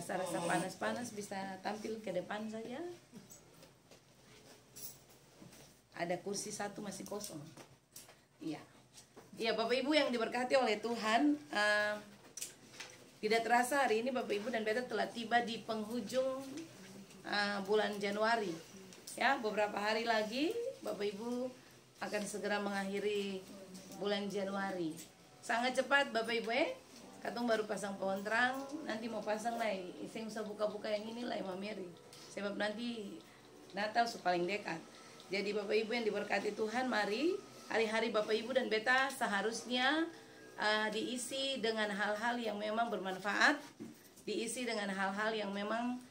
rasa-rasa panas-panas bisa tampil ke depan saja. Ada kursi satu masih kosong. Iya. Iya, Bapak Ibu yang diberkati oleh Tuhan, tidak terasa hari ini Bapak Ibu dan Beta telah tiba di penghujung bulan Januari. Ya, beberapa hari lagi Bapak Ibu akan segera mengakhiri bulan Januari. Sangat cepat Bapak Ibu Katong baru pasang pohon terang, nanti mau pasang lagi. Saya usah buka-buka yang ini lah Mama Mary. Sebab nanti Natal paling dekat. Jadi Bapak Ibu yang diberkati Tuhan, mari hari-hari Bapak Ibu dan Beta seharusnya diisi dengan hal-hal yang memang bermanfaat, diisi dengan hal-hal yang memang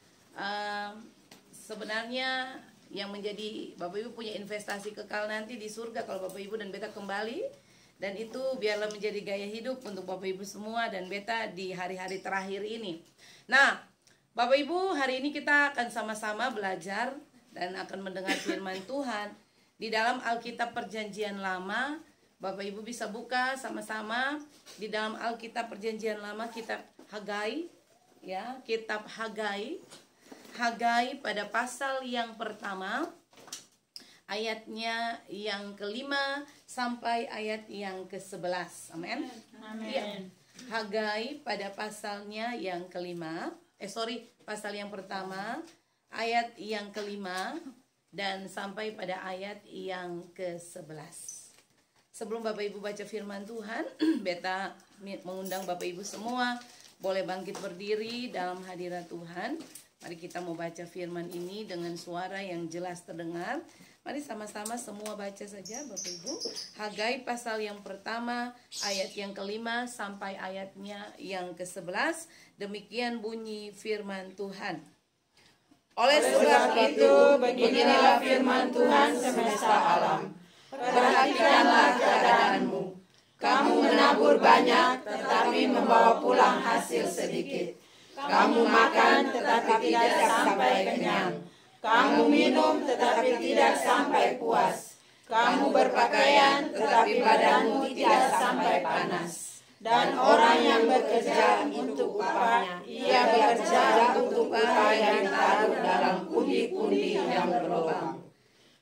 sebenarnya yang menjadi Bapak Ibu punya investasi kekal nanti di surga kalau Bapak Ibu dan Beta kembali. Dan itu biarlah menjadi gaya hidup untuk Bapak Ibu semua dan Beta di hari-hari terakhir ini. Nah, Bapak Ibu, hari ini kita akan sama-sama belajar dan akan mendengar firman Tuhan di dalam Alkitab Perjanjian Lama. Bapak Ibu bisa buka sama-sama di dalam Alkitab Perjanjian Lama, kitab Hagai, ya, kitab Hagai. Hagai pada pasal yang pertama, ayatnya yang kelima sampai ayat yang ke-11. Amin. Ya. Hagai pada pasalnya yang kelima, pasal yang pertama, ayat yang kelima dan sampai pada ayat yang ke-11. Sebelum Bapak Ibu baca firman Tuhan, Beta mengundang Bapak Ibu semua boleh bangkit berdiri dalam hadirat Tuhan. Mari kita mau baca firman ini dengan suara yang jelas terdengar. Mari sama-sama semua baca saja Bapak Ibu. Hagai pasal yang pertama, ayat yang kelima sampai ayatnya yang ke-11. Demikian bunyi firman Tuhan. Oleh sebab itu, beginilah firman Tuhan semesta alam. Perhatikanlah keadaanmu. Kamu menabur banyak, tetapi membawa pulang hasil sedikit. Kamu makan, tetapi tidak sampai kenyang. Kamu minum, tetapi tidak sampai puas. Kamu berpakaian, tetapi badanmu tidak sampai panas. Dan orang yang bekerja untuk upahnya, ia bekerja untuk upah yang ditaruh dalam pundi-pundi yang berlubang.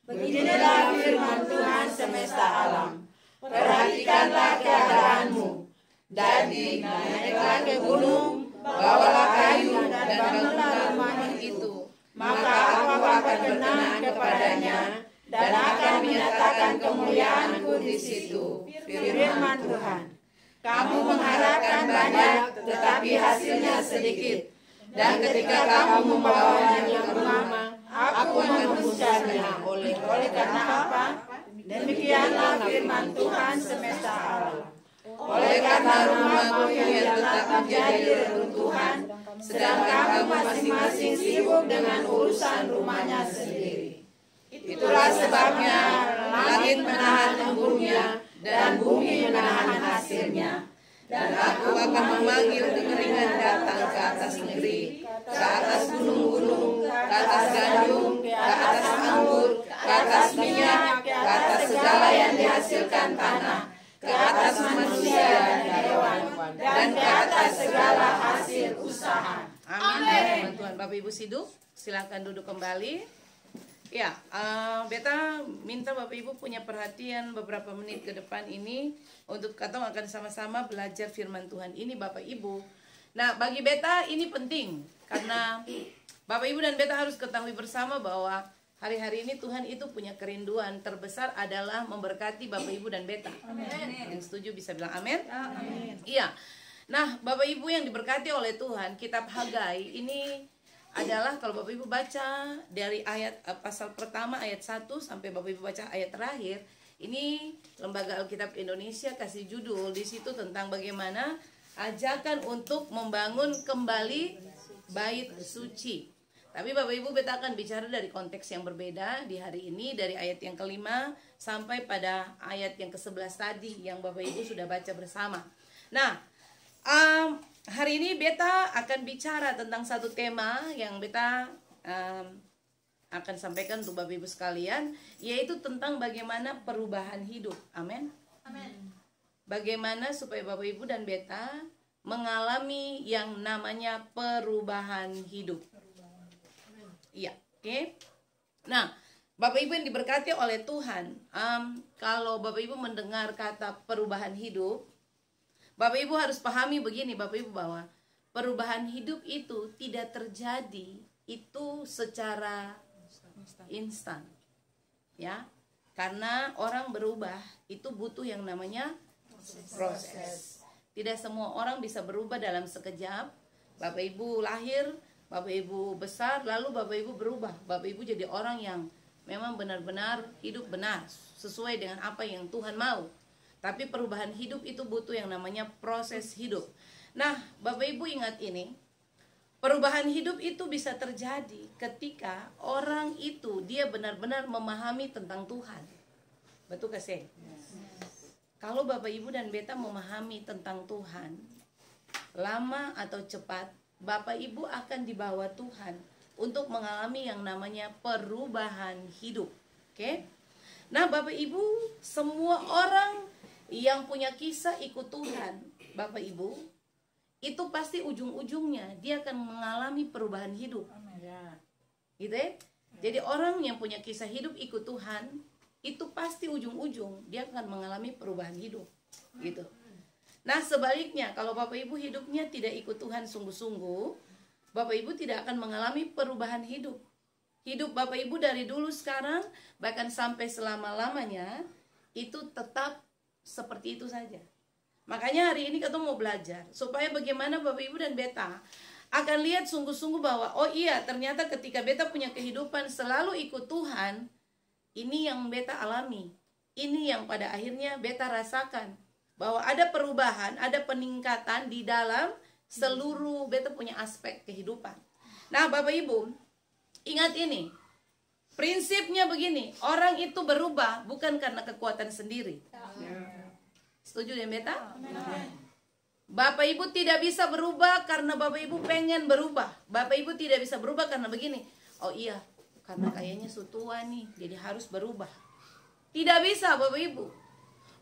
Beginilah firman Tuhan semesta alam. Perhatikanlah keadaanmu. Jadi naiklah ke gunung, bawalah kayu dan bangunlah rumah itu. Maka aku akan berkenan kepadanya dan akan menyatakan kemuliaanku di situ. Firman Tuhan. Kamu mengharapkan banyak, tetapi hasilnya sedikit. Dan ketika kamu membawanya ke rumah, aku menghembuskannya. Oleh karena apa? Demikianlah firman Tuhan semesta alam. Oleh karena rumahmu yang tetap menjadi reruntuhan, sedang kamu masing-masing sibuk dengan urusan rumahnya sendiri. Itulah sebabnya langit menahan embunnya dan bumi menahan hasilnya. Dan aku akan memanggil kekeringan datang ke atas negeri, ke atas gunung-gunung, ke atas gandum, ke atas anggur, ke atas minyak, ke atas segala yang dihasilkan tanah, ke atas manusia dan hewan, dan ke atas segala hasil usaha. Amin. Tuhan, Bapak Ibu Siduk, silakan duduk kembali. Ya, Beta minta Bapak Ibu punya perhatian beberapa menit ke depan ini untuk katong akan sama-sama belajar firman Tuhan ini Bapak Ibu. Nah, bagi Beta ini penting karena Bapak Ibu dan Beta harus ketahui bersama bahwa hari-hari ini Tuhan itu punya kerinduan terbesar adalah memberkati Bapak Ibu dan Beta. Amin. Yang setuju bisa bilang amin? Amin. Iya. Nah, Bapak Ibu yang diberkati oleh Tuhan, kitab Hagai ini adalah kalau Bapak Ibu baca dari ayat pasal pertama ayat 1 sampai Bapak Ibu baca ayat terakhir, ini Lembaga Alkitab Indonesia kasih judul di situ tentang bagaimana ajakan untuk membangun kembali bait suci. Tapi Bapak Ibu Beta akan bicara dari konteks yang berbeda di hari ini, dari ayat yang kelima sampai pada ayat yang ke-11 tadi yang Bapak Ibu sudah baca bersama. Nah, hari ini Beta akan bicara tentang satu tema yang Beta akan sampaikan untuk Bapak Ibu sekalian, yaitu tentang bagaimana perubahan hidup. Amin. Amin. Bagaimana supaya Bapak Ibu dan Beta mengalami yang namanya perubahan hidup. Iya, oke. Nah, Bapak Ibu yang diberkati oleh Tuhan, kalau Bapak Ibu mendengar kata perubahan hidup, Bapak Ibu harus pahami begini, Bapak Ibu, bahwa perubahan hidup itu tidak terjadi itu secara instan. Ya. Karena orang berubah itu butuh yang namanya proses. Tidak semua orang bisa berubah dalam sekejap. Bapak Ibu lahir, Bapak Ibu besar, lalu Bapak Ibu berubah. Bapak Ibu jadi orang yang memang benar-benar hidup benar sesuai dengan apa yang Tuhan mau. Tapi perubahan hidup itu butuh yang namanya proses hidup. Nah, Bapak Ibu ingat ini, perubahan hidup itu bisa terjadi ketika orang itu dia benar-benar memahami tentang Tuhan. Betul gak sih? Kalau Bapak Ibu dan Beta memahami tentang Tuhan, lama atau cepat, Bapak Ibu akan dibawa Tuhan untuk mengalami yang namanya perubahan hidup. Oke? Nah, Bapak Ibu, semua orang yang punya kisah ikut Tuhan, Bapak Ibu, itu pasti ujung-ujungnya dia akan mengalami perubahan hidup. Gitu ya? Jadi orang yang punya kisah hidup ikut Tuhan, itu pasti ujung-ujung dia akan mengalami perubahan hidup. Gitu. Nah, sebaliknya kalau Bapak Ibu hidupnya tidak ikut Tuhan sungguh-sungguh, Bapak Ibu tidak akan mengalami perubahan hidup. Hidup Bapak Ibu dari dulu sekarang, bahkan sampai selama-lamanya, itu tetap seperti itu saja. Makanya hari ini kita mau belajar, supaya bagaimana Bapak Ibu dan Beta akan lihat sungguh-sungguh bahwa, oh iya, ternyata ketika Beta punya kehidupan selalu ikut Tuhan, ini yang Beta alami. Ini yang pada akhirnya Beta rasakan. Bahwa ada perubahan, ada peningkatan di dalam seluruh Beta punya aspek kehidupan. Nah, Bapak Ibu, ingat ini. Prinsipnya begini, orang itu berubah bukan karena kekuatan sendiri. Setuju dengan Beta? Bapak Ibu tidak bisa berubah karena Bapak Ibu pengen berubah. Bapak Ibu tidak bisa berubah karena begini. Oh iya, karena kayaknya sutua nih, jadi harus berubah. Tidak bisa Bapak Ibu.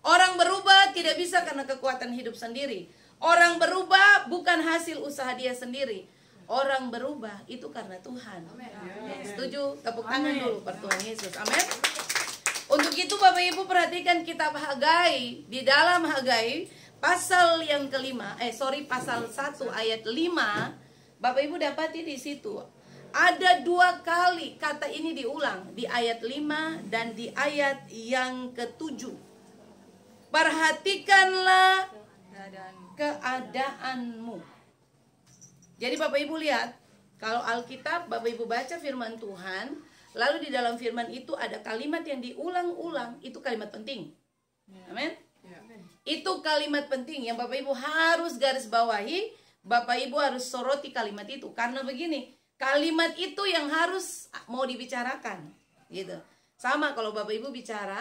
Orang berubah tidak bisa karena kekuatan hidup sendiri. Orang berubah bukan hasil usaha dia sendiri. Orang berubah itu karena Tuhan. Setuju? Tepuk tangan dulu per Tuhan Yesus. Amin. Untuk itu Bapak Ibu perhatikan kitab Hagai. Di dalam Hagai pasal yang kelima, pasal 1 ayat 5, Bapak Ibu dapati di situ ada 2 kali kata ini diulang di ayat 5 dan di ayat yang ke-7. Perhatikanlah keadaanmu. Jadi Bapak Ibu lihat, kalau Alkitab Bapak Ibu baca firman Tuhan, lalu di dalam firman itu ada kalimat yang diulang-ulang, itu kalimat penting. Amin. Itu kalimat penting yang Bapak Ibu harus garis bawahi, Bapak Ibu harus soroti kalimat itu. Karena begini, kalimat itu yang harus mau dibicarakan, gitu. Sama kalau Bapak Ibu bicara,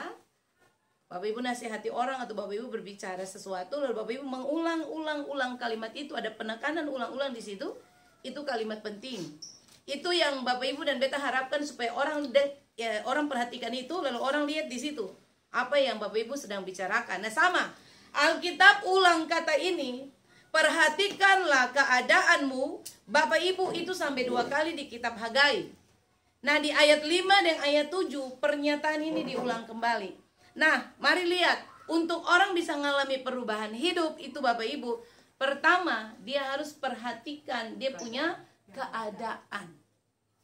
Bapak Ibu nasihati orang atau Bapak Ibu berbicara sesuatu, lalu Bapak Ibu mengulang-ulang kalimat itu, ada penekanan ulang-ulang di situ, itu kalimat penting. Itu yang Bapak Ibu dan Beta harapkan supaya orang perhatikan itu, lalu orang lihat di situ apa yang Bapak Ibu sedang bicarakan. Nah, sama, Alkitab ulang kata ini, perhatikanlah keadaanmu. Bapak Ibu itu sampai 2 kali di kitab Hagai. Nah, di ayat 5 dan ayat 7 pernyataan ini diulang kembali. Nah, mari lihat, untuk orang bisa mengalami perubahan hidup itu Bapak Ibu, pertama dia harus perhatikan dia punya keadaan.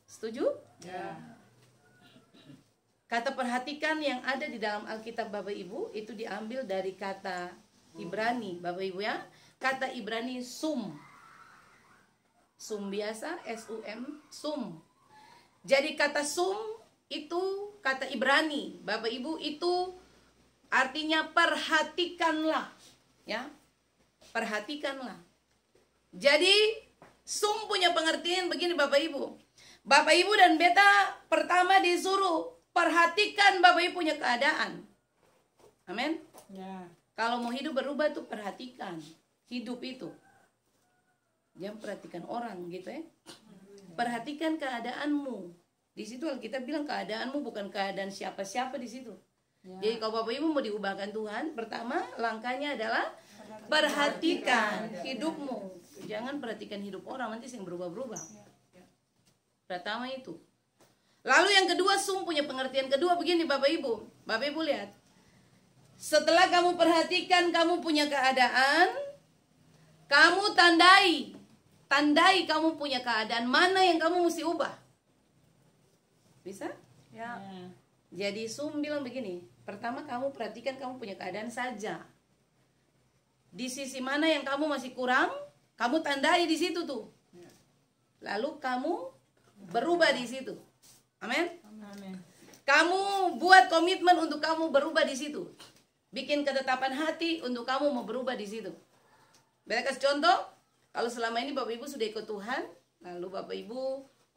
Setuju? Ya. Kata perhatikan yang ada di dalam Alkitab Bapak Ibu itu diambil dari kata Ibrani, Bapak Ibu ya. Kata Ibrani sum. Sum biasa, S-U-M, sum. Jadi kata sum itu kata Ibrani, Bapak Ibu, itu artinya perhatikanlah, ya. Perhatikanlah. Jadi sum punya pengertian begini Bapak Ibu. Bapak Ibu dan Beta pertama disuruh perhatikan Bapak Ibu punya keadaan. Amin. Ya. Kalau mau hidup berubah tuh perhatikan hidup itu. Jangan perhatikan orang gitu ya. Perhatikan keadaanmu. Di situ Alkitab bilang keadaanmu bukan keadaan siapa-siapa di situ. Ya. Jadi kalau Bapak Ibu mau diubahkan Tuhan, pertama langkahnya adalah perhatikan hidupmu. Jangan perhatikan hidup orang, nanti yang berubah-berubah. Pertama itu. Lalu yang kedua, sum punya pengertian kedua begini Bapak Ibu. Bapak Ibu lihat. Setelah kamu perhatikan kamu punya keadaan, kamu tandai. Tandai kamu punya keadaan mana yang kamu mesti ubah. Bisa? Ya. Jadi sum bilang begini. Pertama kamu perhatikan kamu punya keadaan saja. Di sisi mana yang kamu masih kurang, kamu tandai di situ tuh. Lalu kamu berubah di situ. Amin. Amin. Kamu buat komitmen untuk kamu berubah di situ. Bikin ketetapan hati untuk kamu mau berubah di situ. Beta kasih contoh, kalau selama ini Bapak Ibu sudah ikut Tuhan, lalu Bapak Ibu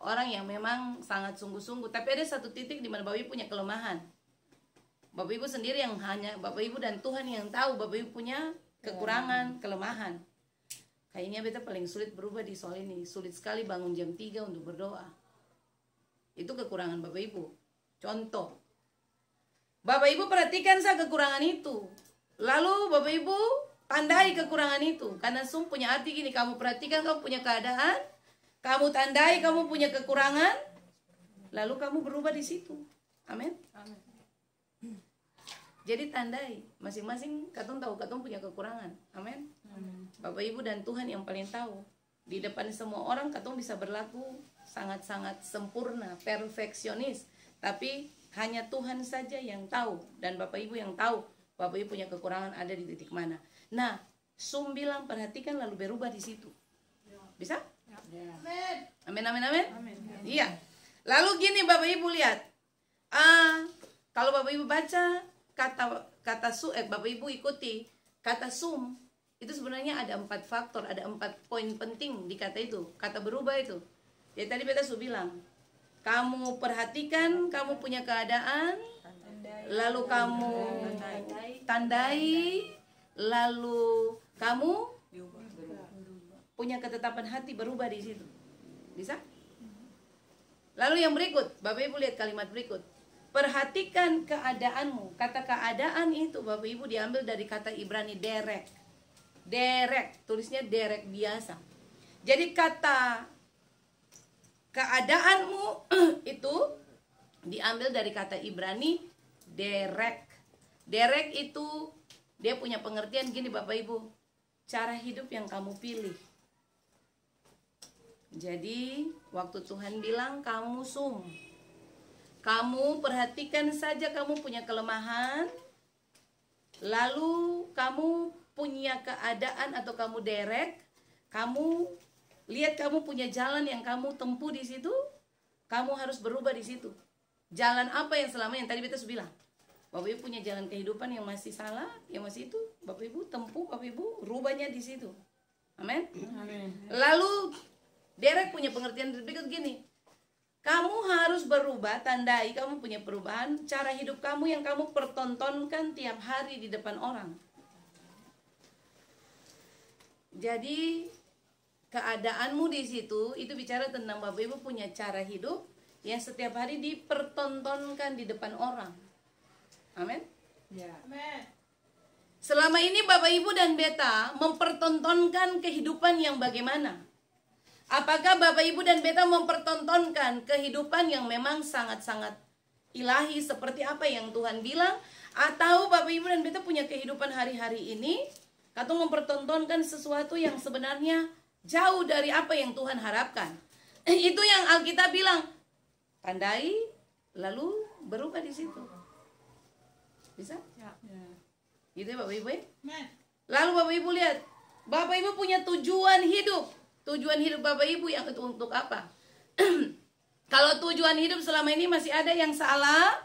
orang yang memang sangat sungguh-sungguh, tapi ada satu titik di mana Bapak Ibu punya kelemahan. Bapak Ibu sendiri yang hanya Bapak Ibu dan Tuhan yang tahu Bapak Ibu punya kekurangan, kelemahan. Kayaknya beta paling sulit berubah di soal ini. Sulit sekali bangun jam 3 untuk berdoa. Itu kekurangan Bapak Ibu. Contoh. Bapak Ibu perhatikan saya kekurangan itu. Lalu Bapak Ibu tandai kekurangan itu. Karena sum punya arti gini. Kamu perhatikan kamu punya keadaan. Kamu tandai kamu punya kekurangan. Lalu kamu berubah di situ. Amin. Amin. Jadi tandai. Masing-masing katong tahu katong punya kekurangan. Amin. Amin. Bapak Ibu dan Tuhan yang paling tahu. Di depan semua orang katong bisa berlaku sangat-sangat sempurna, perfeksionis. Tapi hanya Tuhan saja yang tahu. Dan Bapak Ibu yang tahu Bapak Ibu punya kekurangan ada di titik mana. Nah, sum bilang perhatikan lalu berubah di situ. Bisa? Ya. Amin, amin, amin. Amin. Iya. Lalu gini Bapak Ibu lihat. Kalau Bapak Ibu baca kata Bapak Ibu ikuti kata sum, itu sebenarnya ada 4 faktor, ada 4 poin penting di kata itu, kata berubah itu. Jadi tadi beta sudah bilang, kamu perhatikan kamu punya keadaan, lalu kamu tandai, lalu kamu punya ketetapan hati berubah di situ. Bisa? Lalu yang berikut, Bapak Ibu lihat kalimat berikut. Perhatikan keadaanmu. Kata keadaan itu Bapak Ibu diambil dari kata Ibrani derek. Derek, tulisnya derek biasa. Jadi kata keadaanmu itu diambil dari kata Ibrani derek. Derek itu dia punya pengertian gini Bapak Ibu. Cara hidup yang kamu pilih. Jadi waktu Tuhan bilang kamu sum, kamu perhatikan saja kamu punya kelemahan, lalu kamu punya keadaan atau kamu derek, kamu lihat kamu punya jalan yang kamu tempuh di situ, kamu harus berubah di situ. Jalan apa yang selama yang tadi beta sudah bilang, Bapak Ibu punya jalan kehidupan yang masih salah, yang masih itu, Bapak Ibu tempuh, Bapak Ibu rubahnya di situ. Amin. Lalu derek punya pengertian berikut gini. Kamu harus berubah, tandai kamu punya perubahan cara hidup kamu yang kamu pertontonkan tiap hari di depan orang. Jadi keadaanmu di situ itu bicara tentang Bapak Ibu punya cara hidup yang setiap hari dipertontonkan di depan orang. Amin. Ya. Amin. Selama ini Bapak Ibu dan beta mempertontonkan kehidupan yang bagaimana? Apakah Bapak Ibu dan beta mempertontonkan kehidupan yang memang sangat-sangat ilahi seperti apa yang Tuhan bilang? Atau Bapak Ibu dan beta punya kehidupan hari-hari ini atau mempertontonkan sesuatu yang sebenarnya jauh dari apa yang Tuhan harapkan? Itu yang Alkitab bilang, tandai lalu berubah di situ. Bisa? Ya. Gitu ya Bapak Ibu ya? Amin. Lalu Bapak Ibu lihat, Bapak Ibu punya tujuan hidup. Tujuan hidup Bapak Ibu yang itu untuk apa? Kalau tujuan hidup selama ini masih ada yang salah,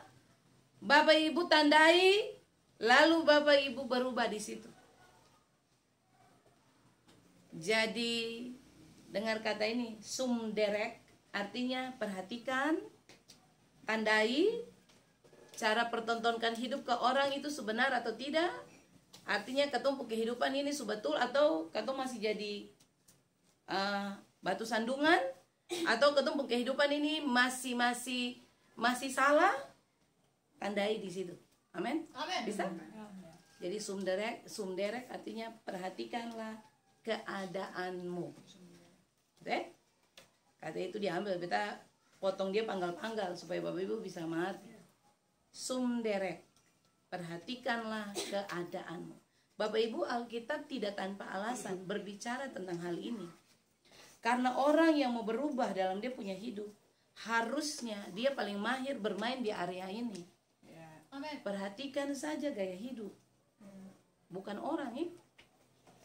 Bapak Ibu tandai, lalu Bapak Ibu berubah di situ. Jadi dengar kata ini, sum derek, artinya perhatikan, tandai, cara pertontonkan hidup ke orang itu sebenar atau tidak. Artinya ketemu kehidupan ini sebetul atau ketemu masih jadi batu sandungan, atau ketemu kehidupan ini masih salah, tandai di situ. Amin. Amin. Bisa? Jadi sum derek artinya perhatikanlah, keadaanmu. Kata itu diambil, beta potong dia panggal-panggal supaya Bapak Ibu bisa mengerti. Sum derek, perhatikanlah keadaanmu. Bapak Ibu, Alkitab tidak tanpa alasan berbicara tentang hal ini. Karena orang yang mau berubah dalam dia punya hidup, harusnya dia paling mahir bermain di area ini. Perhatikan saja gaya hidup, bukan orang ya.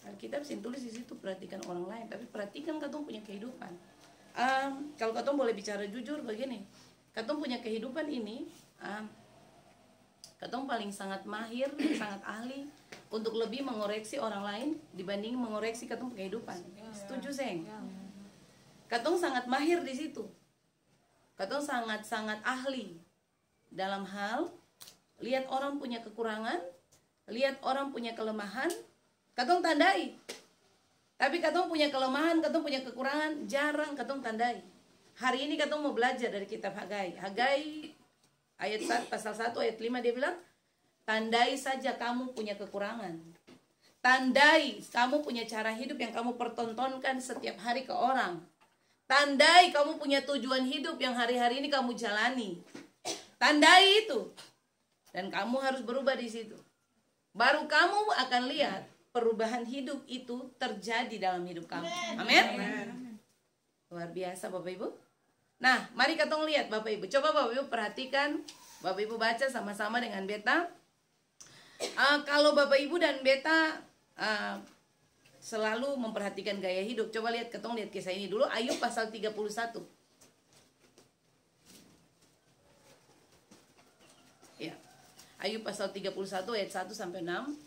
Alkitab sih tulis di situ perhatikan orang lain, tapi perhatikan katong punya kehidupan. Kalau katong boleh bicara jujur begini, katong punya kehidupan ini, katong paling sangat mahir, sangat ahli untuk lebih mengoreksi orang lain dibanding mengoreksi katong kehidupan. Setuju, Seng? Katong sangat mahir di situ. Katong sangat ahli dalam hal lihat orang punya kekurangan, lihat orang punya kelemahan, katong tandai. Tapi katong punya kelemahan, katong punya kekurangan, jarang katong tandai. Hari ini katong mau belajar dari kitab Hagai. Hagai ayat 1, pasal 1 ayat 5 dia bilang, tandai saja kamu punya kekurangan. Tandai kamu punya cara hidup yang kamu pertontonkan setiap hari ke orang. Tandai kamu punya tujuan hidup yang hari-hari ini kamu jalani. Tandai itu. Dan kamu harus berubah di situ. Baru kamu akan lihat perubahan hidup itu terjadi dalam hidup kamu. Amin. Luar biasa Bapak Ibu. Nah, mari kita lihat Bapak Ibu. Coba Bapak Ibu perhatikan. Bapak Ibu baca sama-sama dengan beta. Kalau Bapak Ibu dan beta selalu memperhatikan gaya hidup. Coba lihat, ketong lihat kisah ini dulu. Ayub pasal 31. Ya. Ayub pasal 31 ayat 1 sampai 6.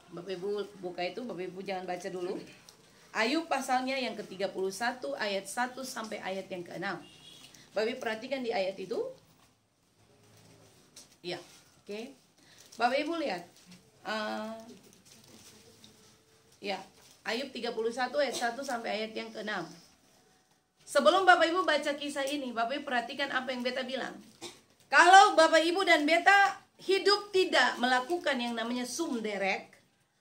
Bapak Ibu buka itu, Bapak Ibu jangan baca dulu. Ayub pasalnya yang ke-31 ayat 1 sampai ayat yang ke-6. Bapak Ibu perhatikan di ayat itu. Ya, oke. Bapak Ibu lihat. Ya, Ayub 31 ayat 1 sampai ayat yang ke-6. Sebelum Bapak Ibu baca kisah ini, Bapak Ibu perhatikan apa yang beta bilang. Kalau Bapak Ibu dan beta hidup tidak melakukan yang namanya sum derek,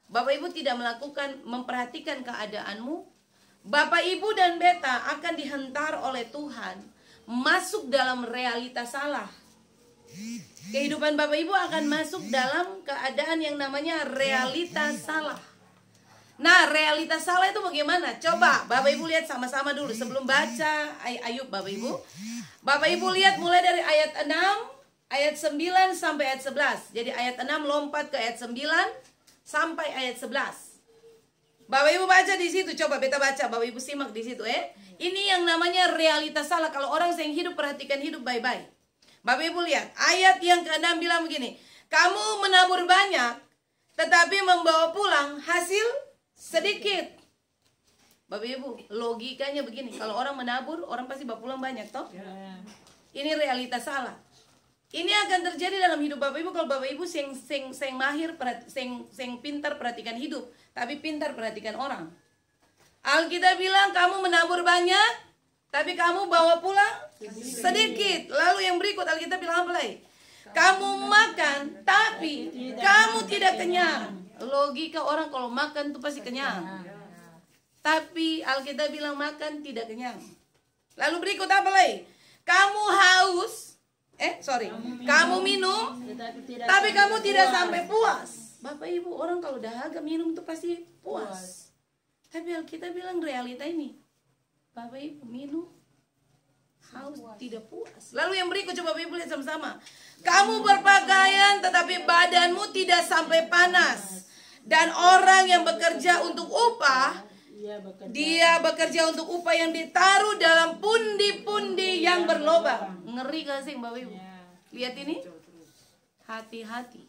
Bapak Ibu tidak memperhatikan keadaanmu, Bapak Ibu dan beta akan dihentar oleh Tuhan masuk dalam realitas salah. Kehidupan Bapak Ibu akan masuk dalam keadaan yang namanya realitas salah. Nah, realitas salah itu bagaimana? Coba Bapak Ibu lihat sama-sama dulu sebelum baca Ayub Bapak Ibu. Bapak Ibu lihat mulai dari ayat 6, ayat 9 sampai ayat 11. Jadi ayat 6 lompat ke ayat 9 sampai ayat 11. Bapak Ibu baca di situ, coba beta baca, Bapak Ibu simak di situ Ini yang namanya realitas salah. Kalau orang yang hidup, perhatikan hidup baik-baik. Bapak Ibu lihat, ayat yang ke-6 bilang begini, kamu menabur banyak, tetapi membawa pulang hasil sedikit. Bapak Ibu, logikanya begini, kalau orang menabur, orang pasti bawa pulang banyak, toh? Ini realitas salah. Ini akan terjadi dalam hidup Bapak Ibu kalau Bapak Ibu sing mahir, sing pintar perhatikan hidup, tapi pintar perhatikan orang. Alkitab bilang kamu menabur banyak, tapi kamu bawa pulang sedikit. Lalu yang berikut Alkitab bilang apa lagi? Kamu makan, tapi kamu tidak kenyang. Logika orang kalau makan itu pasti kenyang. Tapi Alkitab bilang makan tidak kenyang. Lalu berikut apa lagi? Kamu haus. Kamu minum, tapi kamu tidak sampai puas. Bapak Ibu, orang kalau dahaga minum itu pasti puas. Tapi Alkitab bilang realita ini. Bapak Ibu minum, haus, tidak puas. Lalu yang berikut coba Bapak Ibu lihat sama-sama. Kamu berpakaian tetapi badanmu tidak sampai panas. Dan orang yang bekerja untuk upah, dia bekerja untuk upah yang ditaruh dalam pundi-pundi yang berlobang. Ngeri gak sih Bapak Ibu? Lihat ini. Hati-hati.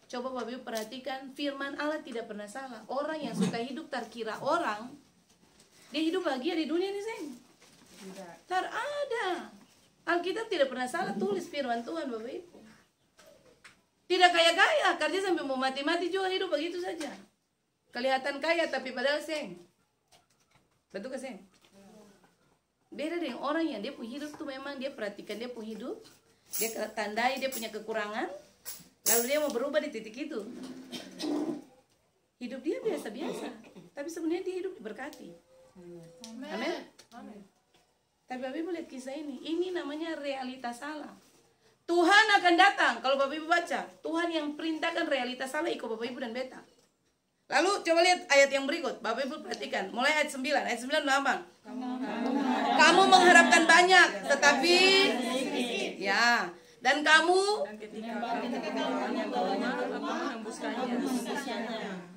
Coba Bapak Ibu perhatikan, firman Allah tidak pernah salah. Orang yang suka hidup terkira orang, dia hidup bahagia di dunia ini, Seng. Tak ada. Alkitab tidak pernah salah tulis firman Tuhan Bapak Ibu. Tidak kaya-kaya, kerja sampai mau mati-mati juga hidup begitu saja. Kelihatan kaya tapi padahal Seng. Betul gak Seng? Beda dengan orang yang dia punya hidup tuh memang dia perhatikan dia punya hidup, dia tandai dia punya kekurangan, lalu dia mau berubah di titik itu. hidup dia biasa-biasa, tapi sebenarnya dia hidup diberkati. Amin. Tapi Bapak Ibu lihat kisah ini namanya realitas salah. Tuhan akan datang. Kalau Bapak Ibu baca, Tuhan yang perintahkan realitas salah ikut Bapak Ibu dan beta. Lalu coba lihat ayat yang berikut. Bapak Ibu perhatikan, mulai ayat 9. Ayat 9 apa? Kamu mengharapkan banyak, tetapi ya, dan kamu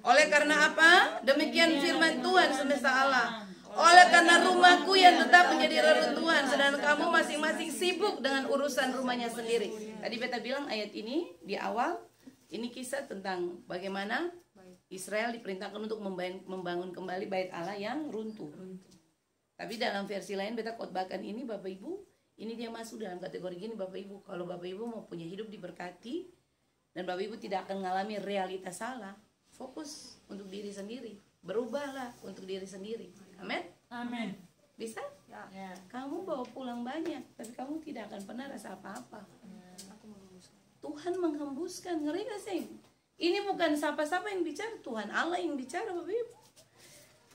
oleh karena apa? Demikian firman Tuhan semesta Allah. Oleh karena rumahku yang tetap menjadi reruntuhan, sedangkan kamu masing-masing sibuk dengan urusan rumahnya sendiri. Tadi beta bilang ayat ini di awal, ini kisah tentang bagaimana Israel diperintahkan untuk membangun kembali bait Allah yang runtuh. Tapi dalam versi lain beta khotbahkan ini Bapak Ibu, ini dia masuk dalam kategori gini Bapak Ibu. Kalau Bapak Ibu mau punya hidup diberkati dan Bapak Ibu tidak akan mengalami realitas salah, fokus untuk diri sendiri, berubahlah untuk diri sendiri. Amin. Amin. Bisa? Ya. Kamu bawa pulang banyak, tapi kamu tidak akan pernah rasa apa-apa. Tuhan menghembuskan, ngeri gak sih? Ini bukan siapa-siapa yang bicara, Tuhan Allah yang bicara Bapak Ibu.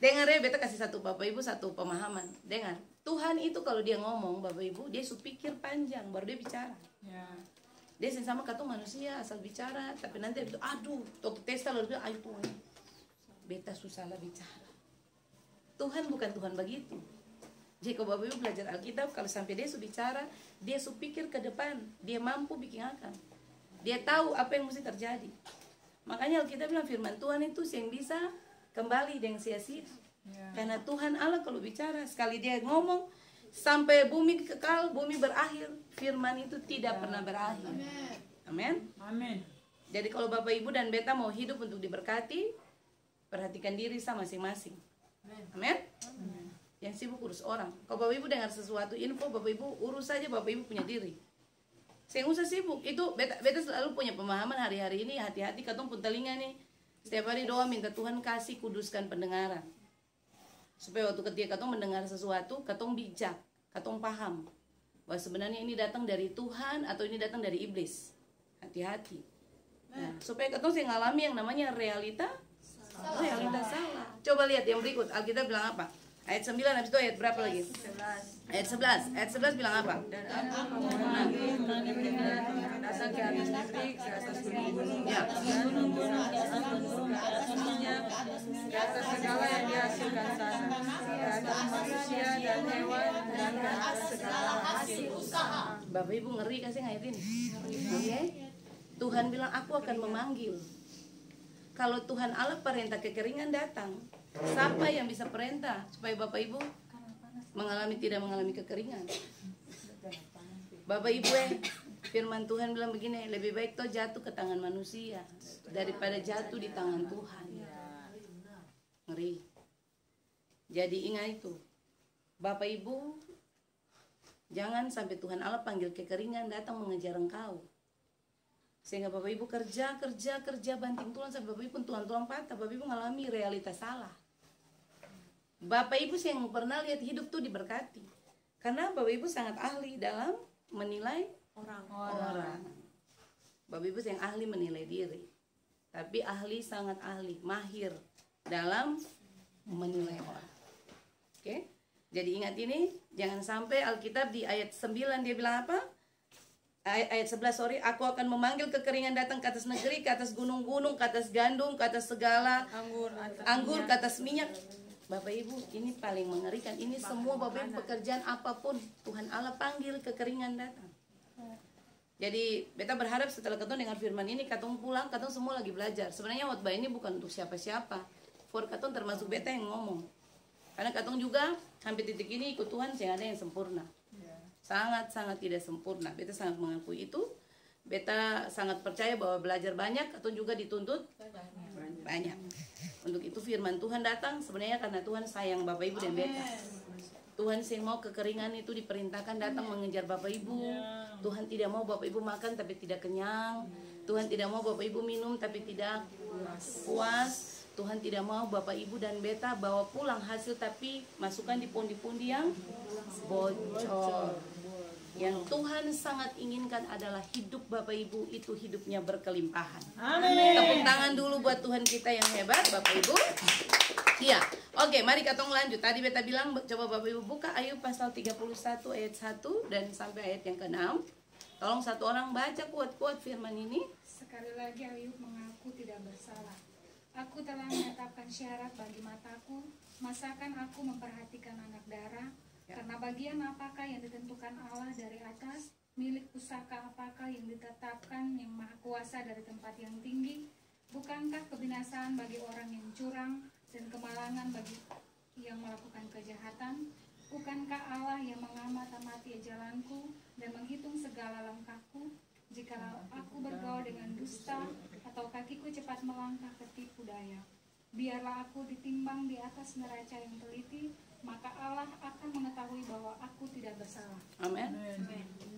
Dengar ya, beta kasih satu Bapak Ibu satu pemahaman. Dengar, Tuhan itu kalau dia ngomong Bapak Ibu, dia pikir panjang baru dia bicara. Ya. Dia sama kata manusia asal bicara, tapi nanti itu aduh, waktu tes lalu bilang, ayo Tuhan, beta susah lah bicara. Tuhan bukan Tuhan begitu. Jadi kalau Bapak Ibu belajar Alkitab, kalau sampai dia bicara, dia pikir ke depan, dia mampu bikin akan. Dia tahu apa yang mesti terjadi. Makanya Alkitab bilang firman Tuhan itu yang bisa kembali dengan sia-sia. Ya. Karena Tuhan Allah kalau bicara, sekali dia ngomong, sampai bumi kekal, bumi berakhir, firman itu tidak pernah berakhir. Amin. Amin. Jadi kalau Bapak Ibu dan beta mau hidup untuk diberkati, perhatikan diri sama masing-masing. Amin. Yang sibuk urus orang. Kalau Bapak Ibu dengar sesuatu info, Bapak Ibu urus saja, Bapak Ibu punya diri. Saya usah sibuk. Itu beta selalu punya pemahaman hari-hari ini, hati-hati katong pun telinga nih. Setiap hari doa minta Tuhan kasih kuduskan pendengaran. Supaya waktu ketika katong mendengar sesuatu, katong bijak, katong paham bahwa sebenarnya ini datang dari Tuhan atau ini datang dari iblis. Hati-hati. Nah, supaya katong saya ngalami yang namanya realita salah. Coba lihat yang berikut. Alkitab bilang apa? Ayat 9, habis itu ayat berapa lagi? 11. Ayat 11 bilang apa? Dan aku memanggil datang ke atas negeri, ke atas gunung-gunung, Ya. dan ke atas minyak, ke atas segala yang dihasilkan sana, ke atas manusia dan hewan, dan ke atas segala hasil usaha. Bapak Ibu ngeri kasih ayat ini? Oke? Tuhan bilang aku akan memanggil. Kalau Tuhan Allah perintah kekeringan datang, siapa yang bisa perintah supaya Bapak Ibu tidak mengalami kekeringan? Bapak Ibu firman Tuhan bilang begini, lebih baik toh jatuh ke tangan manusia daripada jatuh di tangan Tuhan. Ngeri. Jadi ingat itu, Bapak Ibu, jangan sampai Tuhan Allah panggil kekeringan datang mengejar engkau. Sehingga Bapak Ibu kerja banting tulang sampai Bapak Ibu pun tulang-tulang patah, Bapak Ibu mengalami realitas salah. Bapak Ibu yang pernah lihat hidup tuh diberkati. Karena Bapak Ibu sangat ahli dalam menilai orang. Bapak Ibu yang ahli menilai diri. Tapi sangat ahli, mahir dalam menilai orang. Oke? Jadi ingat ini, jangan sampai Alkitab di ayat 9 dia bilang apa? Ayat 11 aku akan memanggil kekeringan datang ke atas negeri, ke atas gunung-gunung, ke atas gandum, ke atas segala anggur, ke atas minyak. Bapak Ibu, ini paling mengerikan. Ini semua Bapak Ibu pekerjaan apapun Tuhan Allah panggil kekeringan datang. Jadi beta berharap setelah ketemu dengan firman ini, katong pulang, katong semua lagi belajar. Sebenarnya khotbah ini bukan untuk siapa-siapa. For katong termasuk beta yang ngomong. Karena katong juga sampai titik ini ikut Tuhan, saya ada yang sempurna. Sangat-sangat tidak sempurna. Beta sangat mengakui itu. Beta sangat percaya bahwa belajar banyak atau juga dituntut banyak. Untuk itu firman Tuhan datang sebenarnya karena Tuhan sayang Bapak Ibu dan beta. Tuhan sih mau kekeringan itu diperintahkan datang mengejar Bapak Ibu. Tuhan tidak mau Bapak Ibu makan tapi tidak kenyang. Tuhan tidak mau Bapak Ibu minum tapi tidak puas. Tuhan tidak mau Bapak Ibu dan beta bawa pulang hasil tapi masukkan di pundi-pundi yang bocor. Yang Tuhan sangat inginkan adalah hidup Bapak Ibu itu hidupnya berkelimpahan. Amin. Tepuk tangan dulu buat Tuhan kita yang hebat, Bapak Ibu. Iya, oke, mari kita lanjut. Tadi beta bilang, coba Bapak Ibu buka Ayub pasal 31 ayat 1 dan sampai ayat yang ke-6. Tolong satu orang baca kuat-kuat firman ini. Sekali lagi Ayub mengaku tidak bersalah. Aku telah menetapkan syarat bagi mataku, masakan aku memperhatikan anak darah, karena bagian apakah yang ditentukan Allah dari atas, milik pusaka apakah yang ditetapkan yang maha kuasa dari tempat yang tinggi, bukankah kebinasaan bagi orang yang curang dan kemalangan bagi yang melakukan kejahatan? Bukankah Allah yang mengamat-amati jalanku dan menghitung segala langkahku? Jika aku bergaul dengan dusta atau kakiku cepat melangkah ke tipu daya, biarlah aku ditimbang di atas neraca yang teliti, maka Allah akan mengetahui bahwa aku tidak bersalah. Amin.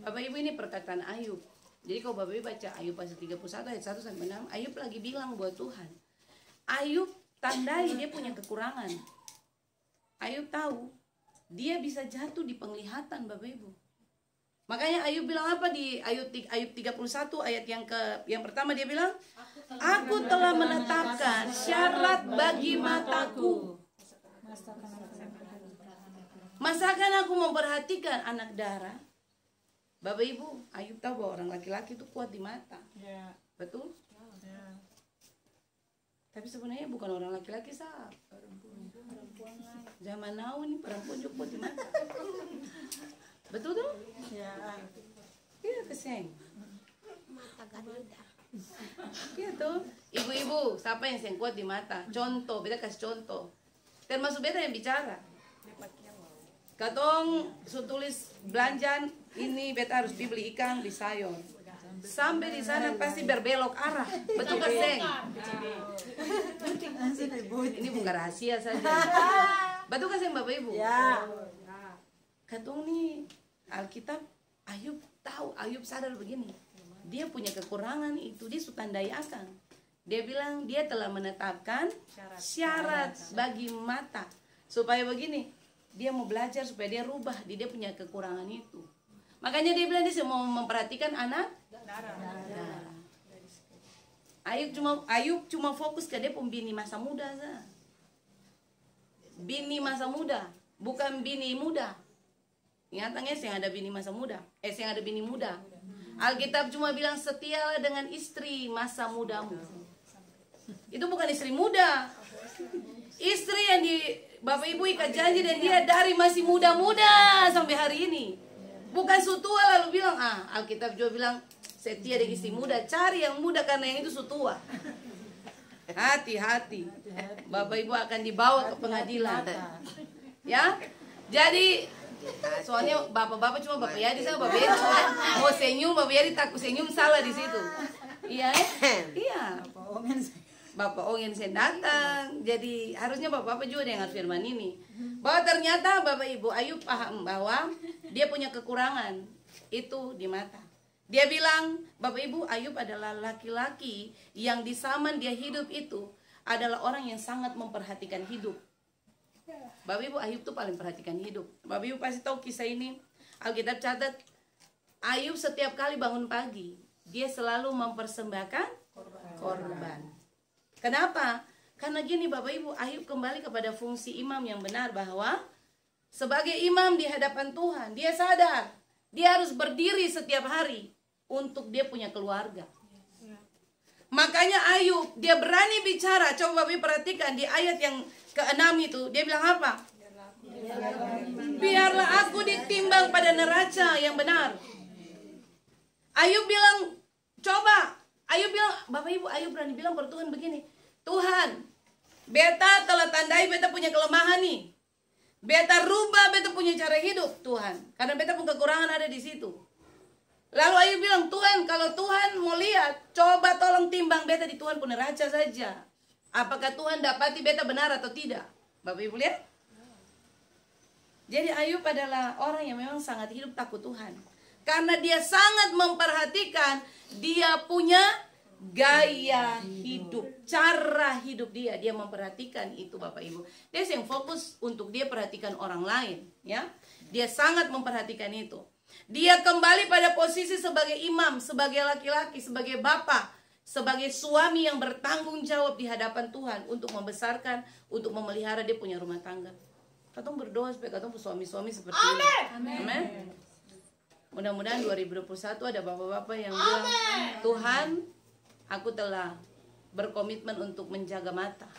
Bapak Ibu, ini perkataan Ayub. Jadi kalau Bapak Ibu baca Ayub pasal 31 ayat 1 sampai 6, Ayub lagi bilang buat Tuhan. Ayub tandai dia punya kekurangan. Ayub tahu dia bisa jatuh di penglihatan, Bapak Ibu. Makanya Ayub bilang apa di Ayub 31 ayat yang pertama, dia bilang, aku telah menetapkan syarat bagi mataku. Masakan aku memperhatikan anak darah. Bapak Ibu, Ayub tahu bahwa orang laki-laki itu kuat di mata. Betul? Tapi sebenarnya bukan orang laki-laki, sah. Zaman now ini perempuan juga kuat di mata. Betul tuh? Iya, keseng. Iya tuh. Ibu-ibu, siapa yang kuat di mata? Contoh, beta kasih contoh. Termasuk beta yang bicara. Katong tulis belanjaan ini, beta harus beli ikan di sayur. Sampai di sana pasti berbelok arah. Betul keseng? Ini bukan rahasia saja. Betul keseng Bapak Ibu? Ya. Katong nih Alkitab, Ayub tahu, Ayub sadar begini, dia punya kekurangan itu, dia tandai akan. Dia bilang dia telah menetapkan syarat bagi mata, supaya begini, dia mau belajar supaya dia rubah, dia punya kekurangan itu. Makanya dia bilang dia mau memperhatikan anak darah. Ayub cuma fokus ke dia pembini masa muda saja. Bini masa muda, bukan bini muda. Ingatnya yang ada bini masa muda, yang ada bini muda. Alkitab cuma bilang setialah dengan istri masa mudamu. Itu bukan istri muda. Istri yang di Bapak Ibu ikat janji dan dia dari masih muda-muda sampai hari ini. Bukan sutua lalu bilang, Alkitab juga bilang setia dengan istri muda. Cari yang muda karena yang itu sutua. Hati-hati. Bapak Ibu akan dibawa ke pengadilan. Ya. Jadi soalnya bapak-bapak cuma Bapak Yadi sama Bapak Yadi mau senyum, Bapak Yadi takut senyum salah di situ. Iya, iya. Bapak Ongen sen datang. Jadi harusnya bapak-bapak juga dengar firman ini. Bahwa ternyata Bapak Ibu Ayub paham bahwa dia punya kekurangan itu di mata. Dia bilang, Bapak Ibu, Ayub adalah laki-laki yang di zaman dia hidup itu adalah orang yang sangat memperhatikan hidup. Bapak Ibu, Ayub tuh paling perhatikan hidup. Bapak Ibu pasti tahu kisah ini. Alkitab catat, Ayub setiap kali bangun pagi, dia selalu mempersembahkan korban. Kenapa? Karena gini Bapak Ibu, Ayub kembali kepada fungsi imam yang benar, bahwa sebagai imam di hadapan Tuhan, dia sadar dia harus berdiri setiap hari untuk dia punya keluarga. Makanya Ayub, dia berani bicara. Coba Bapak Ibu perhatikan di ayat yang ke-6 itu, dia bilang apa? Biarlah aku ditimbang pada neraca yang benar. Ayub bilang, coba. Ayub bilang, Bapak Ibu, Ayub berani bilang pada Tuhan begini, Tuhan, beta telah tandai beta punya kelemahan nih. Beta rubah beta punya cara hidup, Tuhan. Karena beta pun kekurangan ada di situ. Lalu Ayub bilang, Tuhan, kalau Tuhan mau lihat, coba tolong timbang beta di Tuhan pun neraca saja. Apakah Tuhan dapati beta benar atau tidak? Bapak Ibu lihat? Jadi Ayub adalah orang yang memang sangat hidup takut Tuhan. Karena dia sangat memperhatikan dia punya gaya hidup, cara hidup dia. Dia memperhatikan itu Bapak Ibu. Dia yang fokus untuk dia perhatikan orang lain, ya. Dia sangat memperhatikan itu. Dia kembali pada posisi sebagai imam, sebagai laki-laki, sebagai bapak, sebagai suami yang bertanggung jawab di hadapan Tuhan untuk membesarkan, untuk memelihara dia punya rumah tangga. Katong berdoa supaya katong suami-suami seperti ini. Amin. Mudah-mudahan 2021 ada bapak-bapak yang bilang, Tuhan, aku telah berkomitmen untuk menjaga mata.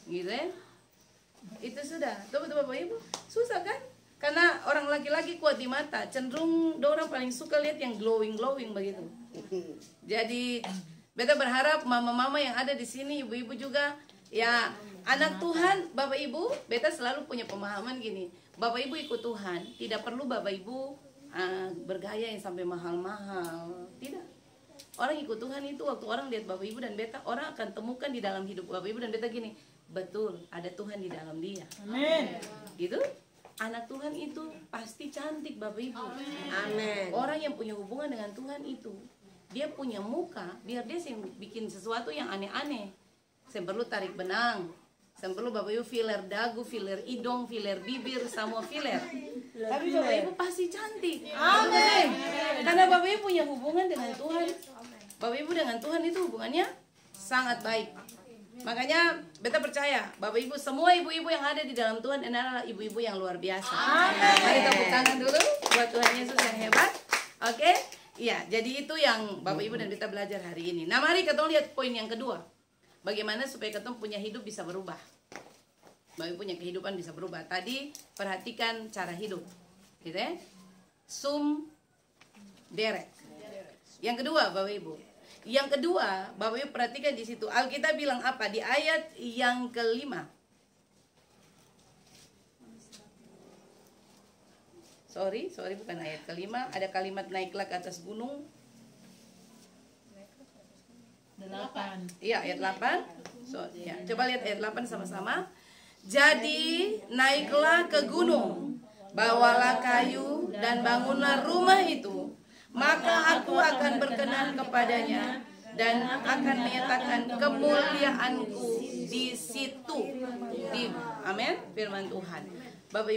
Gitu ya. Itu sudah. Tuh Bapak Ibu, susah kan? Karena orang laki-laki kuat di mata, cenderung orang paling suka lihat yang glowing begitu. Jadi beta berharap mama-mama yang ada di sini, ibu-ibu juga, ya anak Tuhan, Bapak Ibu, beta selalu punya pemahaman gini. Bapak Ibu ikut Tuhan, tidak perlu Bapak Ibu bergaya yang sampai mahal-mahal. Tidak. Orang ikut Tuhan itu waktu orang lihat Bapak Ibu dan beta, orang akan temukan di dalam hidup Bapak Ibu dan beta gini, betul, ada Tuhan di dalam dia. Amin. Gitu. Anak Tuhan itu pasti cantik Bapak Ibu. Amin. Orang yang punya hubungan dengan Tuhan itu, dia punya muka, biar dia bikin sesuatu yang aneh-aneh. Saya perlu tarik benang, saya perlu Bapak Ibu filler dagu, filler hidung, filler bibir, semua filler. Tapi Bapak Ibu pasti cantik. Amin. Karena Bapak Ibu punya hubungan dengan Tuhan. Bapak Ibu dengan Tuhan itu hubungannya sangat baik. Makanya beta percaya Bapak Ibu, semua ibu-ibu yang ada di dalam Tuhan adalah ibu-ibu yang luar biasa. Amin. Mari tepuk tangan dulu buat Tuhan Yesus yang hebat. Oke? Iya, jadi itu yang Bapak Ibu dan beta belajar hari ini. Nah, mari kita lihat poin yang kedua. Bagaimana supaya kita punya hidup bisa berubah. Bapak Ibu punya kehidupan bisa berubah. Tadi perhatikan cara hidup. Gitu ya? Sum derek. Yang kedua, Bapak Ibu. Yang kedua, Bapak Ibu perhatikan di situ. Alkitab bilang apa? Di ayat yang kelima. Sorry bukan ayat kelima. Ada kalimat naiklah ke atas gunung. 8. Iya, ayat 8. Ya, coba lihat ayat 8 sama-sama. Jadi naiklah ke gunung, bawalah kayu dan bangunlah rumah itu. Maka aku akan berkenan kepadanya dan akan menyatakan kemuliaanku di situ. Amin, firman Tuhan. Bapak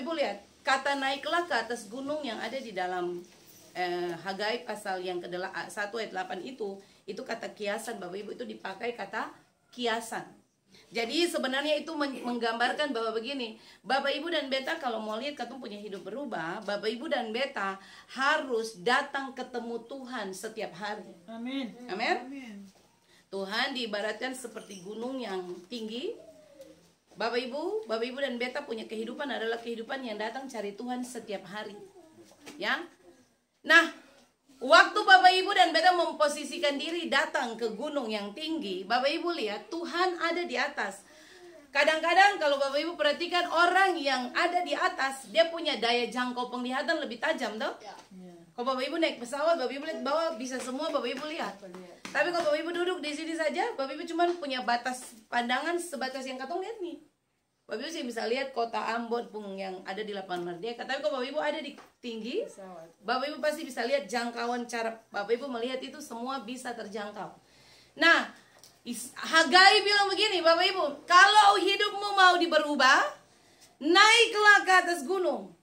Ibu lihat, kata naiklah ke atas gunung yang ada di dalam Hagai pasal yang ke-1 ayat 8 itu kata kiasan. Bapak Ibu, itu dipakai kata kiasan. Jadi sebenarnya itu menggambarkan bahwa begini, Bapak Ibu dan beta kalau mau lihat katong punya hidup berubah, Bapak Ibu dan beta harus datang ketemu Tuhan setiap hari. Amin. Amin. Tuhan diibaratkan seperti gunung yang tinggi. Bapak Ibu dan beta punya kehidupan adalah kehidupan yang datang cari Tuhan setiap hari. Ya. Nah, waktu Bapak Ibu dan beta memposisikan diri datang ke gunung yang tinggi, Bapak Ibu lihat Tuhan ada di atas. Kadang-kadang kalau Bapak Ibu perhatikan orang yang ada di atas, dia punya daya jangkau penglihatan lebih tajam, toh? Kalau Bapak Ibu naik pesawat, Bapak Ibu lihat bawah bisa semua Bapak Ibu lihat. Tapi kalau Bapak Ibu duduk di sini saja, Bapak Ibu cuma punya batas pandangan sebatas yang katong lihat nih. Bapak Ibu sih bisa lihat kota Ambon pun yang ada di Lapangan Merdeka. Tapi kalau Bapak Ibu ada di tinggi, Bapak Ibu pasti bisa lihat jangkauan cara Bapak Ibu melihat itu semua bisa terjangkau. Nah, Hagai bilang begini, Bapak Ibu, kalau hidupmu mau diberubah, naiklah ke atas gunung.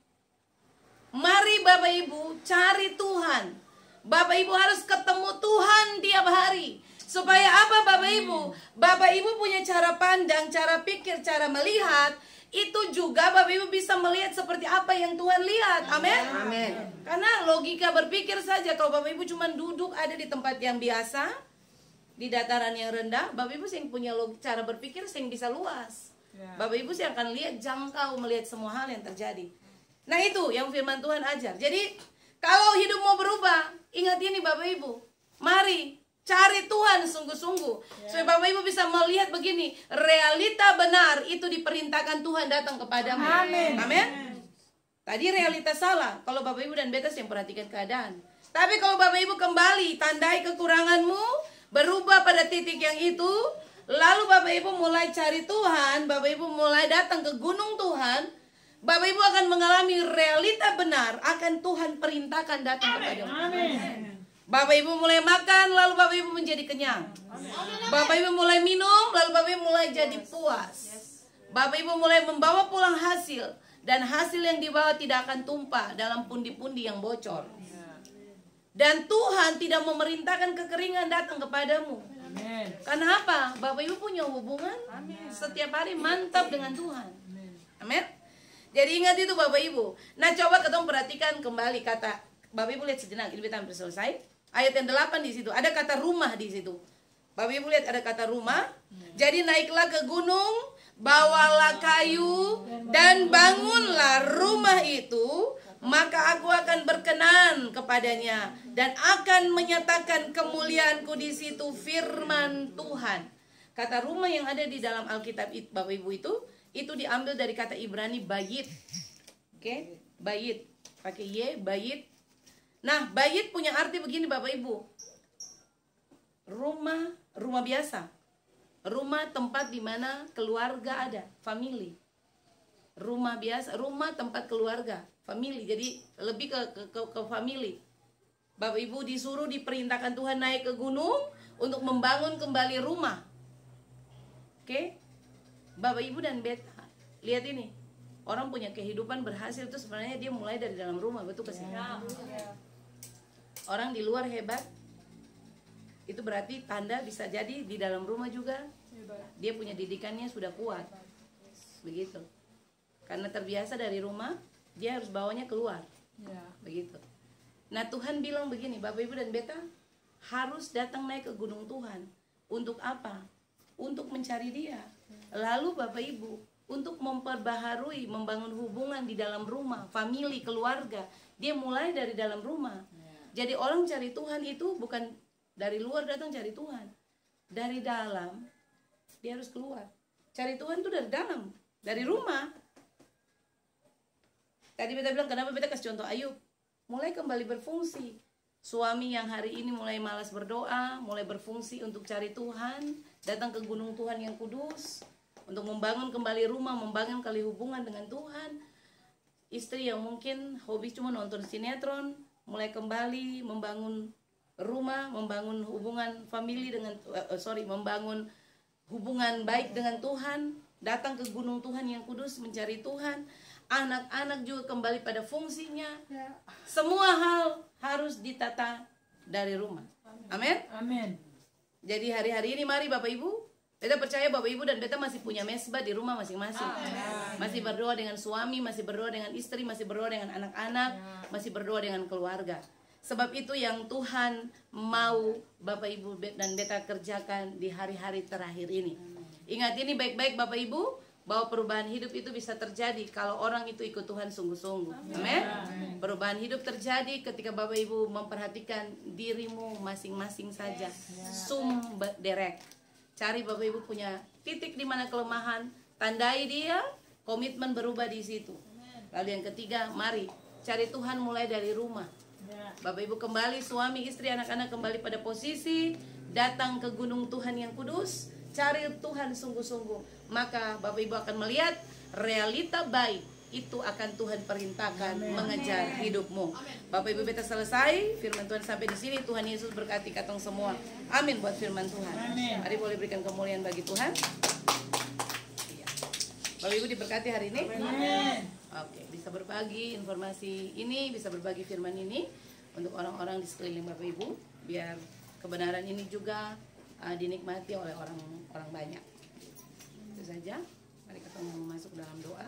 Mari Bapak Ibu cari Tuhan. Bapak Ibu harus ketemu Tuhan tiap hari. Supaya apa Bapak Ibu? Bapak Ibu punya cara pandang, cara pikir, cara melihat. Itu juga Bapak Ibu bisa melihat seperti apa yang Tuhan lihat. Amin. Amin. Karena logika berpikir saja, kalau Bapak Ibu cuma duduk ada di tempat yang biasa, di dataran yang rendah, Bapak Ibu yang punya cara berpikir yang bisa luas. Bapak Ibu sih akan lihat jangkau, melihat semua hal yang terjadi. Nah itu yang firman Tuhan ajar. Jadi kalau hidup mau berubah, ingat ini Bapak Ibu. Mari cari Tuhan sungguh-sungguh. Supaya Bapak Ibu bisa melihat begini, realita benar itu diperintahkan Tuhan datang kepadamu. Amin. Amin. Tadi realita salah kalau Bapak Ibu dan betas yang perhatikan keadaan. Tapi kalau Bapak Ibu kembali tandai kekuranganmu, berubah pada titik yang itu, lalu Bapak Ibu mulai cari Tuhan, Bapak Ibu mulai datang ke gunung Tuhan, Bapak Ibu akan mengalami realita benar akan Tuhan perintahkan datang kepadamu. Amin. Bapak Ibu mulai makan, lalu Bapak Ibu menjadi kenyang. Bapak Ibu mulai minum, lalu Bapak Ibu mulai jadi puas. Bapak Ibu mulai membawa pulang hasil. dan hasil yang dibawa tidak akan tumpah dalam pundi-pundi yang bocor. Dan Tuhan tidak memerintahkan kekeringan datang kepadamu. Karena apa? Bapak Ibu punya hubungan setiap hari mantap dengan Tuhan. Amin. Jadi ingat itu Bapak Ibu. Nah coba kita perhatikan kembali kata, Bapak Ibu lihat sejenak, ini kita hampir selesai. Ayat yang 8 di situ, ada kata rumah di situ. Bapak Ibu lihat ada kata rumah. Jadi naiklah ke gunung, bawalah kayu dan bangunlah rumah itu, maka aku akan berkenan kepadanya dan akan menyatakan kemuliaanku di situ, firman Tuhan. Kata rumah yang ada di dalam Alkitab Bapak Ibu itu diambil dari kata Ibrani bayit. Oke, bayit. Pakai y, bayit. Nah, bayit punya arti begini Bapak Ibu. Rumah biasa. Rumah tempat di mana keluarga ada, family. Rumah biasa, rumah tempat keluarga, family. Jadi lebih ke family. Bapak Ibu disuruh, diperintahkan Tuhan naik ke gunung untuk membangun kembali rumah. Oke? Bapak Ibu dan beta, lihat ini. Orang punya kehidupan berhasil itu sebenarnya dia mulai dari dalam rumah, betul ke sini. Orang di luar hebat, itu berarti tanda bisa jadi di dalam rumah juga dia punya didikannya sudah kuat. Begitu. Karena terbiasa dari rumah, dia harus bawanya keluar. Begitu. Nah, Tuhan bilang begini, Bapak Ibu dan beta harus datang naik ke gunung Tuhan. Untuk apa? Untuk mencari Dia. Lalu Bapak Ibu, untuk memperbaharui, membangun hubungan di dalam rumah, family, keluarga, dia mulai dari dalam rumah. Jadi orang cari Tuhan itu bukan dari luar datang cari Tuhan. Dari dalam, dia harus keluar. Cari Tuhan itu dari dalam, dari rumah. Tadi beta bilang, kenapa beta kasih contoh Ayub? Mulai kembali berfungsi. Suami yang hari ini mulai malas berdoa, mulai berfungsi untuk cari Tuhan, datang ke gunung Tuhan yang kudus, untuk membangun kembali rumah, membangun kembali hubungan dengan Tuhan. Istri yang mungkin hobi cuma nonton sinetron, mulai kembali membangun rumah, membangun hubungan family dengan membangun hubungan baik dengan Tuhan, datang ke gunung Tuhan yang kudus mencari Tuhan. Anak-anak juga kembali pada fungsinya. Semua hal harus ditata dari rumah. Amin. Amin. Jadi hari-hari ini mari Bapak Ibu, beta percaya Bapak Ibu dan beta masih punya mesbah di rumah masing-masing. Masih berdoa dengan suami, masih berdoa dengan istri, masih berdoa dengan anak-anak, masih berdoa dengan keluarga. Sebab itu yang Tuhan mau Bapak Ibu dan beta kerjakan di hari-hari terakhir ini. Ingat ini baik-baik Bapak Ibu, bahwa perubahan hidup itu bisa terjadi kalau orang itu ikut Tuhan sungguh-sungguh. Amin. Perubahan hidup terjadi ketika Bapak Ibu memperhatikan dirimu masing-masing saja. Derek. Cari Bapak Ibu punya titik di mana kelemahan, tandai dia, komitmen berubah di situ. Lalu yang ketiga, mari cari Tuhan mulai dari rumah. Bapak Ibu kembali, suami, istri, anak-anak kembali pada posisi, datang ke gunung Tuhan yang kudus, cari Tuhan sungguh-sungguh. Maka Bapak Ibu akan melihat realita baik itu akan Tuhan perintahkan mengejar hidupmu. Bapak Ibu beta selesai, firman Tuhan sampai di sini. Tuhan Yesus berkati katong semua. Amin buat firman Tuhan. Mari boleh berikan kemuliaan bagi Tuhan. Bapak Ibu diberkati hari ini. Oke, bisa berbagi informasi ini, bisa berbagi firman ini untuk orang-orang di sekeliling Bapak Ibu, biar kebenaran ini juga dinikmati oleh orang banyak. Itu saja. Mari kita masuk dalam doa.